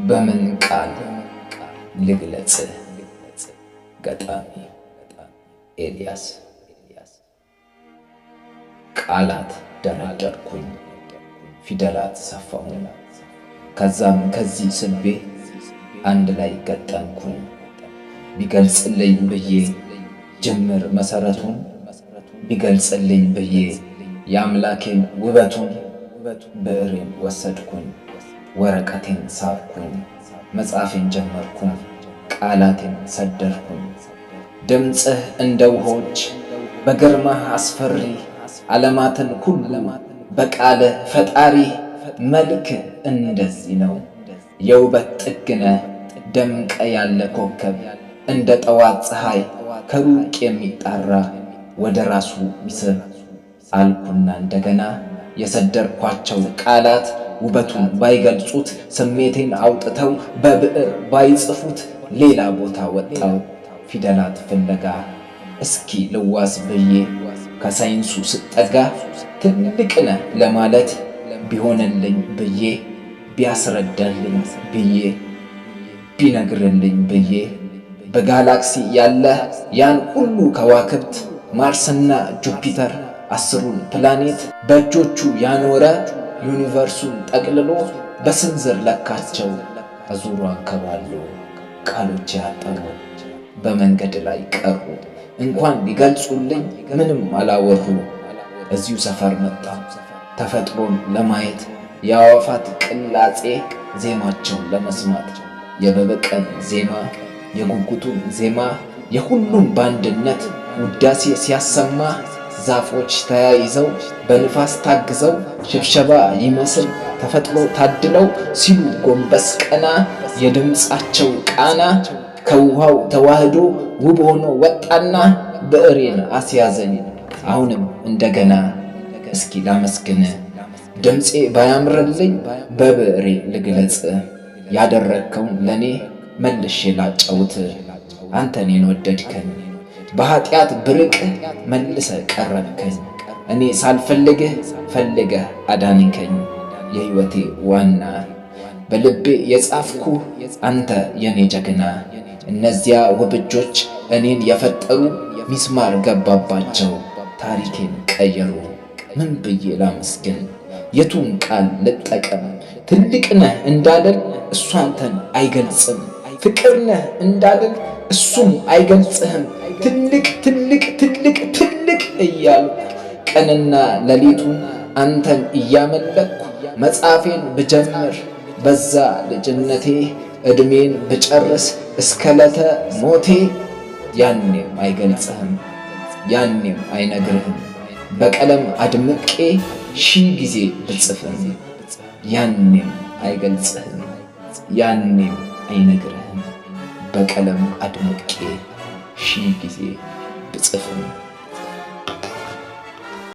በምን ቃል ልግለጽህ? ገጣሚ ኤልያስ። ቃላት ደረደርኩኝ፣ ፊደላት ሰፋሁኝ፣ ከዛም ከዚህ ስቤ አንድ ላይ ገጠምኩኝ። ቢገልጽልኝ ብዬ ጅምር መሰረቱን፣ ቢገልጽልኝ ብዬ የአምላኬን ውበቱን፣ ብዕሬን ወሰድኩኝ፣ ወረቀቴን ሳብኩኝ፣ መጻፌን ጀመርኩኝ፣ ቃላቴን ሰደርኩኝ። ድምፅህ እንደ ውሆች በግርማህ አስፈሪ፣ ዓለማትን ሁሉ በቃልህ ፈጣሪ። መልክ እንደዚህ ነው የውበት ጥግነህ፣ ደምቀ ያለ ኮከብ እንደ ጠዋት ፀሐይ፣ ከሩቅ የሚጣራ ወደ ራሱ ሚስብ አልኩና እንደገና የሰደርኳቸው ቃላት ውበቱን ባይገልጹት፣ ስሜቴን አውጥተው በብዕር ባይጽፉት፣ ሌላ ቦታ ወጣው ፊደላት ፍለጋ። እስኪ ልዋስ ብዬ ከሳይንሱ ስጠጋ፣ ትልቅ ነህ ለማለት ቢሆንልኝ ብዬ፣ ቢያስረዳልኝ ብዬ፣ ቢነግርልኝ ብዬ፣ በጋላክሲ ያለህ ያን ሁሉ ከዋክብት፣ ማርስና ጁፒተር 10ሩን ፕላኔት በእጆቹ ያኖረ፣ ዩኒቨርሱን ጠቅልሎ በስንዝር ለካቸው፣ አዙሮ አንከባሎ። ቃሎች ያጠሩ በመንገድ ላይ ቀሩ፣ እንኳን ሊገልጹልኝ ምንም አላወሩ። እዚሁ ሰፈር መጣ ተፈጥሮን ለማየት፣ የአዕዋፋት ቅላጼ ዜማቸውን ለመስማት፣ የበበቀን ዜማ የጉጉቱን ዜማ፣ የሁሉም በአንድነት ውዳሴ ሲያሰማ፣ ዛፎች ተያይዘው በንፋስ ታግዘው፣ ሽብሸባ ይመስል ተፈጥሮ ታድለው ሲሉ ጎንበስ ቀና፣ የድምፃቸው ቃና ከውሃው ተዋህዶ ውብ ሆኖ ወጣና፣ ብዕሬን አስያዘኝ አሁንም እንደገና። እስኪ ላመስግን ድምፄ ባያምርልኝ በብዕሬ ልግለጽ፣ ያደረግከውን ለኔ መልሼ ላጫውት። አንተ እኔን ወደድከኝ በኃጢአት ብርቅ መልሰ ቀረብከኝ፣ እኔ ሳልፈልግህ ፈልገህ አዳንከኝ። የሕይወቴ ዋና በልቤ የጻፍኩ አንተ የኔ ጀግና። እነዚያ ውብ እጆች እኔን የፈጠሩ፣ ሚስማር ገባባቸው ታሪኬን ቀየሩ። ምን ብዬ ላመስግን? የቱን ቃል ልጠቀም? ትልቅ ነህ እንዳልል እሱ አንተን አይገልጽም፣ ፍቅር ነህ እንዳልል እሱም አይገልጽህም። ትልቅ ትልቅ ትልቅ ትልቅ እያልኩ ቀንና ሌሊቱን አንተን እያመለኩ፣ መጻፌን ብጀምር በዛ ልጅነቴ፣ ዕድሜን ብጨርስ እስከ ዕለተ ሞቴ፣ ያኔም አይገልጽህም ያኔም አይነግርህም። በቀለም አድምቄ 1000 ጊዜ ብጽፍም፣ ያኔም አይገልጽህም ያኔም አይነግርህም። በቀለም አድምቄ 1000 ጊዜ ብጽፍም